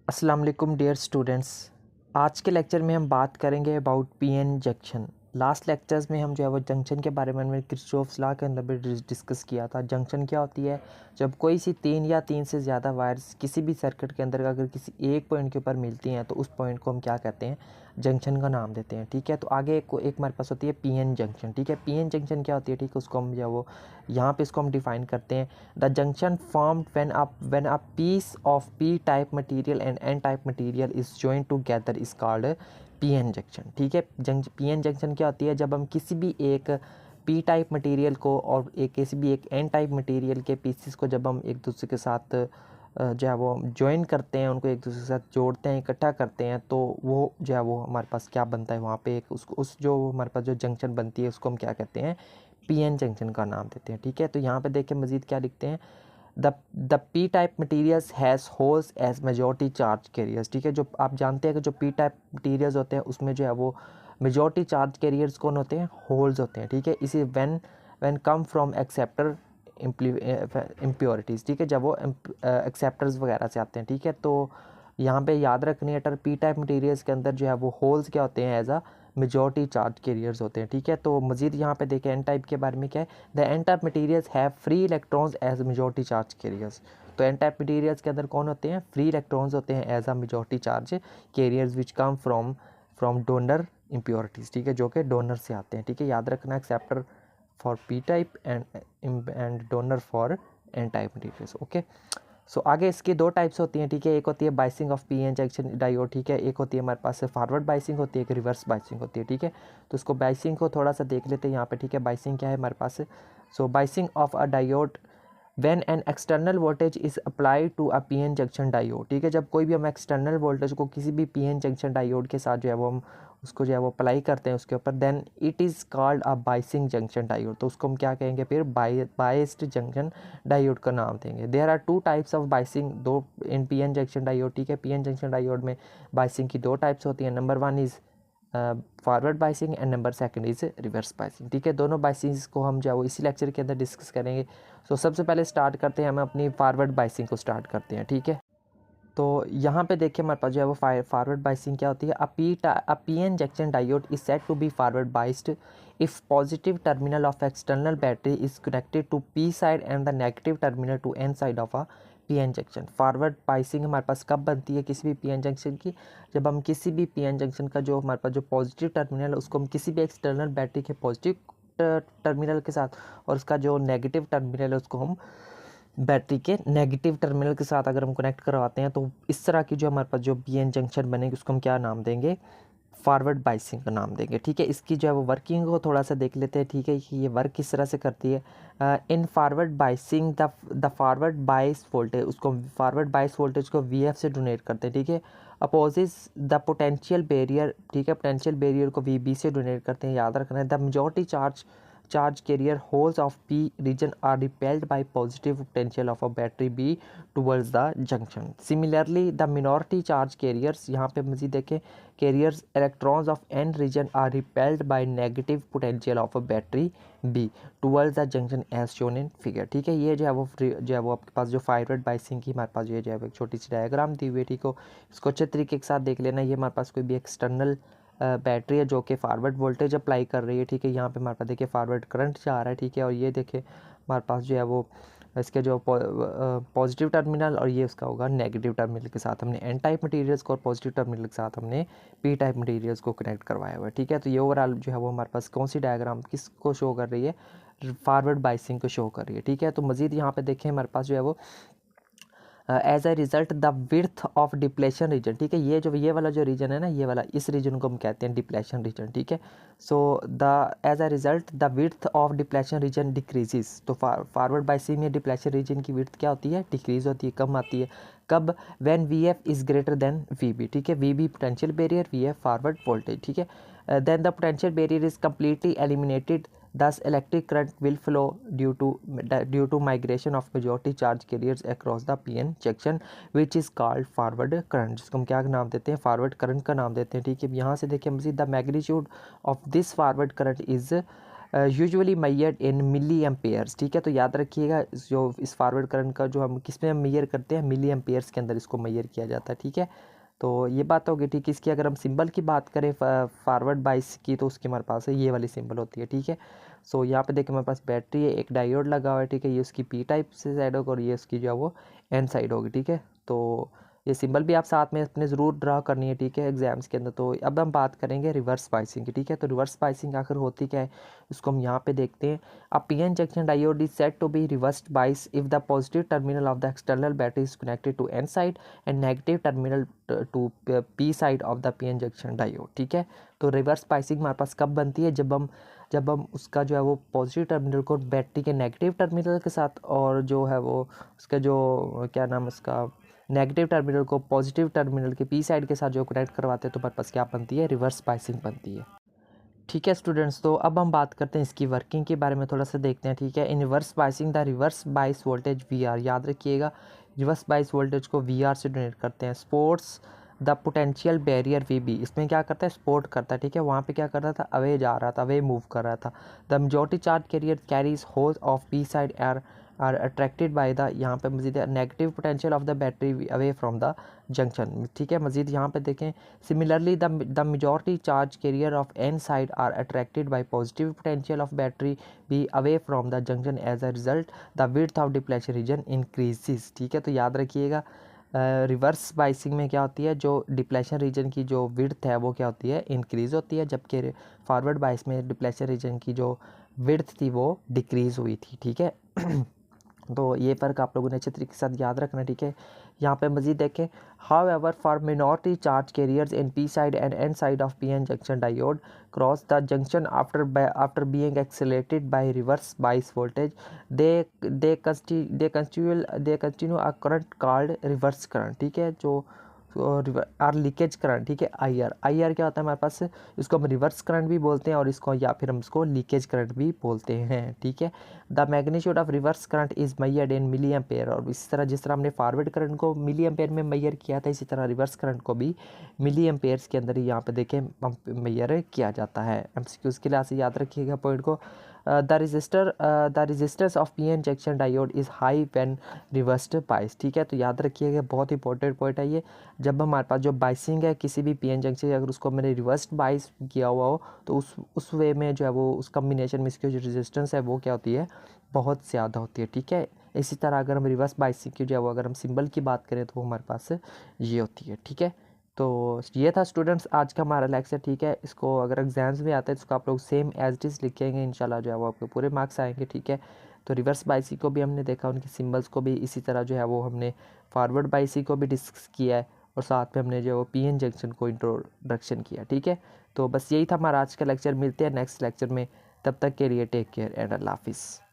अस्सलाम वालेकुम dear students. आज के लेक्चर में हम बात करेंगे about PN junction. Last lectures में हम जो है वो जंक्शन के बारे में हमने किरचॉफ्स लॉ के अंदर भी डिस्कस किया था। जंक्शन क्या होती है? जब कोई सी तीन या तीन से ज़्यादा वायर्स किसी भी सर्किट के अंदर अगर किसी एक पॉइंट के ऊपर मिलती हैं तो उस पॉइंट को हम क्या कहते हैं? जंक्शन का नाम देते हैं। ठीक है, तो आगे एक हमारे पास होती है पीएन जंक्शन। ठीक है, पीएन जंक्शन क्या होती है? ठीक है, उसको हम जो है वो यहाँ पे इसको हम डिफाइन करते हैं। The junction formed when a piece of p type material and n type material is joined together is called PN junction. ठीक है, पीएन जंक्शन क्या होती है? जब हम किसी भी एक पी टाइप मटेरियल को और किसी भी एक एन टाइप मटेरियल के पीसेस को जब हम एक दूसरे के साथ जो है वो ज्वाइन करते हैं, उनको एक दूसरे के साथ जोड़ते हैं, इकट्ठा करते हैं, तो वो जो है वो हमारे पास क्या बनता है? वहाँ पे एक उस जो हमारे पास जो जंक्शन बनती है उसको हम क्या कहते हैं? पीएन जंक्शन का नाम देते हैं। ठीक है, तो यहाँ पे देखिए मज़ीद क्या लिखते हैं? The P type materials has holes as majority charge carriers. ठीक है, जो आप जानते हैं कि जो पी टाइप मटीरियल्स होते हैं उसमें जो है वो मेजॉरिटी चार्ज कैरियर्स कौन होते हैं? होल्स होते हैं। ठीक है, इसी when come from acceptor impurities. ठीक है, जब वो एक्सेप्टर्स वगैरह से आते हैं। ठीक है, तो यहाँ पे याद रखनी है पी टाइप मटीरियल्स के अंदर जो है वो होल्स क्या होते हैं? As a majority charge carriers होते हैं। ठीक है, तो मज़ीद यहाँ पे देखें एन टाइप के बारे में क्या है? The N type materials have free electrons as majority charge carriers. तो एन टाइप मटीरियल्स के अंदर कौन होते हैं? फ्री इलेक्ट्रॉन्स होते हैं as a majority charge carriers which come from donor impurities. ठीक है, जो कि डोनर से आते हैं। ठीक है, याद रखना acceptor for P type and donor for N type materials. Okay, so आगे इसकी दो टाइप्स होती हैं। ठीक है, एक होती है biasing of PN junction diode. ठीक है, एक होती है हमारे पास फॉरवर्ड बाइसिंग होती है, एक रिवर्स बाइसिंग होती है। ठीक है, तो इसको बाइसिंग को थोड़ा सा देख लेते हैं यहाँ पे। ठीक है, बाइसिंग क्या है हमारे पास? So biasing of a diode when an external voltage is apply to a PN junction diode. ठीक है, जब कोई भी हम एक्सटर्नल वोल्टेज को किसी भी पीएन जंक्शन डायोड के साथ जो है वो हम उसको जो है वो अप्लाई करते हैं उसके ऊपर, then it is called a biasing junction diode. तो उसको हम क्या कहेंगे फिर? बाइस्ड जंक्शन डायोड का नाम देंगे। There are two types of biasing, दो इन पीएन जंक्शन डायोड। ठीक है, पीएन जंक्शन डायोड में बाइसिंग की दो टाइप्स होती हैं। Number one is forward biasing and number second is reverse biasing. ठीक है, दोनों बाइसिंग्स को हम जो है वो इसी लेक्चर के अंदर डिस्कस करेंगे। सो सबसे पहले स्टार्ट करते हैं, हम अपनी फॉरवर्ड बाइसिंग को स्टार्ट करते हैं। ठीक है, तो यहाँ पे देखिए हमारे पास जो है वो फॉरवर्ड बाइसिंग क्या होती है? A PN junction diode is set to be forward biased if positive terminal of external battery is connected to P side and the negative terminal to N side of a PN junction. Forward biasing हमारे पास कब बनती है किसी भी PN junction की? जब हम किसी भी पीएन जंक्शन का जो हमारे पास जो पॉजिटिव टर्मिनल है उसको हम किसी भी एक्सटर्नल बैटरी के पॉजिटिव टर्मिनल के साथ और उसका जो नेगेटिव टर्मिनल है उसको हम बैटरी के नेगेटिव टर्मिनल के साथ अगर हम कनेक्ट करवाते हैं तो इस तरह की जो हमारे पास जो पीएन जंक्शन बनेगी उसको हम क्या नाम देंगे? फॉरवर्ड बाइसिंग का नाम देंगे। ठीक है, इसकी जो है वो वर्किंग को थोड़ा सा देख लेते हैं। ठीक है, कि ये वर्क किस तरह से करती है। In forward biasing the forward बाइस वोल्टेज, उसको फॉरवर्ड बाइस वोल्टेज को वी एफ से डोनेट करते हैं। ठीक है, अपोजिस द पोटेंशियल बैरियर। ठीक है, पोटेंशियल बैरियर को वी बी से डोनेट करते हैं। याद रखना है the majority charge carrier holes of P region are repelled by positive potential of a battery B towards the junction. Similarly, the minority charge carriers, यहाँ पे मज़ीद देखें, carriers electrons of N region are repelled by negative potential of a battery B towards the junction as shown in figure. ठीक है, ये जो है वो आपके पास जो फॉरवर्ड बाइसिंग की हमारे पास जो है वो एक छोटी सी डायग्राम दी हुई है। ठीक हो, इसको अच्छे तरीके के साथ देख लेना। ये हमारे पास कोई भी एक्सटर्नल बैटरी है जो कि फॉरवर्ड वोल्टेज अप्लाई कर रही है। ठीक है, यहाँ पे हमारे पास देखिए फॉरवर्ड करंट जा रहा है। ठीक है, और ये देखिए हमारे पास जो है वो इसके जो पॉजिटिव टर्मिनल और ये उसका होगा नेगेटिव टर्मिनल के साथ हमने एन टाइप मटेरियल्स को और पॉजिटिव टर्मिनल के साथ हमने पी टाइप मटेरियल्स को कनेक्ट करवाया हुआ है। ठीक है, तो ये ओवरऑल जो है वो हमारे पास कौन सी डायग्राम किसको शो कर रही है? फॉरवर्ड बाइसिंग को शो कर रही है। ठीक है, तो मज़ीद यहाँ पे देखें हमारे पास जो है वो as a result the width of depletion region. ठीक है, ये वाला जो रीजन है ना, ये वाला, इस रीजन को हम कहते हैं डिप्लेशन रीजन। ठीक है, so the as a result the width of depletion region decreases. तो फॉरवर्ड बाइसिंग में डिप्लेशन रीजन की विड्थ क्या होती है? डिक्रीज होती है, कम आती है। कब? When V F is greater than V B. ठीक है, V B potential barrier, V F forward voltage. ठीक है, then the potential barrier is completely eliminated, thus electric current will flow due to migration of majority charge carriers across the pn junction which is called forward current, जिसको हम क्या नाम देते हैं? Forward current का नाम देते हैं। ठीक है, यहाँ से देखिए मज़ीद the magnitude of this forward current is usually measured in milliamperes, ठीक है। तो याद रखिएगा जो इस फॉरवर्ड करंट का जो हम किस में मेजर करते हैं, मिली एम्पेयर्स के अंदर इसको मेजर किया जाता है, ठीक है। तो ये बात होगी, ठीक है। इसकी अगर हम सिंबल की बात करें फॉरवर्ड बाइस की, तो उसकी हमारे पास है ये वाली सिंबल होती है, ठीक है। सो यहाँ पे देखिए हमारे पास बैटरी है, एक डायोड लगा हुआ है, ठीक है। ये उसकी पी टाइप से साइड होगा और ये उसकी जो है वो एन साइड होगी, ठीक है। तो ये सिंबल भी आप साथ में अपने ज़रूर ड्रा करनी है, ठीक है, एग्जाम्स के अंदर। तो अब हम बात करेंगे रिवर्स बाइसिंग की, ठीक है। तो रिवर्स बाइसिंग आखिर होती क्या है, उसको हम यहाँ पे देखते हैं। A PN junction diode is set to be reversed bias if the positive terminal of the external battery is connected to N side and negative terminal to P side of the PN junction diode, ठीक है। तो reverse biasing हमारे पास कब बनती है, जब हम उसका जो है वो पॉजिटिव टर्मिनल को बैटरी के नेगेटिव टर्मिनल के साथ, और जो है वो उसका जो क्या नाम उसका नेगेटिव टर्मिनल को पॉजिटिव टर्मिनल के पी साइड के साथ जो कनेक्ट करवाते हैं, तो हमारे पास क्या बनती है, रिवर्स बाइसिंग बनती है, ठीक है स्टूडेंट्स। तो अब हम बात करते हैं इसकी वर्किंग के बारे में, थोड़ा सा देखते हैं, ठीक है। In reverse biasing the reverse bias voltage V R, याद रखिएगा रिवर्स बाइस वोल्टेज को वी आर से डोनेट करते हैं। Supports the potential barrier V B, इसमें क्या करता है, सपोर्ट करता है, ठीक है। वहाँ पे क्या कर रहा था, अवे जा रहा था, अवे मूव कर रहा था। The majority charge carrier carries hole of P side are attracted by the, यहाँ पे Majid negative potential of the battery away from the junction, ठीक है। मजीद यहाँ पे देखें, similarly the majority charge carrier of N side are attracted by positive potential of battery be away from the junction, as a result the width of depletion region increases, ठीक है। तो याद रखिएगा रिवर्स बाइसिंग में क्या होती है, जो डिप्लेशन रीजन की जो विड्थ है वो क्या होती है, इंक्रीज़ होती है, जबकि फॉरवर्ड बाइस में डिप्लेशन रीजन की जो विड्थ थी वो डिक्रीज़ हुई थी, ठीक है। तो ये फ़र्क आप लोगों ने अच्छे तरीके के साथ याद रखना, ठीक है। यहाँ पे मजीद देखें, however for minority charge carriers in P side and N side of P N junction diode cross the junction after being accelerated by reverse bias voltage they continue a current called reverse current, ठीक है। जो are leakage current, ठीक है। I R क्या होता है हमारे पास, इसको हम रिवर्स करंट भी बोलते हैं और इसको या फिर हम इसको लीकेज करंट भी बोलते हैं, ठीक है। The magnitude of reverse current is measured in milli ampere, और इसी तरह जिस तरह हमने फॉरवर्ड करंट को मिली एम्पेयर में मेजर किया था, इसी तरह रिवर्स करंट को भी मिली एम्पेयर्स के अंदर ही यहाँ पे देखें मेजर किया जाता है। एमसीक्यूज के लिए याद रखिएगा पॉइंट को। The resistance of P N junction diode is high when reversed bias, ठीक है। तो याद रखिएगा बहुत इंपॉर्टेंट पॉइंट है ये, जब हमारे पास जो बाइसिंग है किसी भी पी एन जंक्शन, अगर उसको मैंने रिवर्स्ड बाइस किया हुआ हो, तो उस वे में जो है वो उस कम्बिनेशन में इसकी जो रेजिस्टेंस है वो क्या होती है, बहुत ज़्यादा होती है, ठीक है। इसी तरह अगर हम रिवर्स बाइसिंग की जो है वो अगर हम सिंबल की बात करें तो वो हमारे पास ये होती है, ठीक है। तो ये था स्टूडेंट्स आज का हमारा लेक्चर, ठीक है। इसको अगर एग्जाम्स में आता है तो इसको आप लोग सेम एज इट इज़ लिखेंगे, इंशाल्लाह जो है वो आपके पूरे मार्क्स आएंगे, ठीक है। तो रिवर्स बाइसिंग को भी हमने देखा, उनके सिंबल्स को भी, इसी तरह जो है वो हमने फॉरवर्ड बाइसिंग को भी डिस्कस किया है, और साथ में हमने जो वो पी एन जंक्शन को इंट्रोडक्शन किया, ठीक है। तो बस यही था हमारा आज का लेक्चर, मिलते हैं नेक्स्ट लेक्चर में, तब तक के लिए टेक केयर एंड अल्लाह हाफिज़।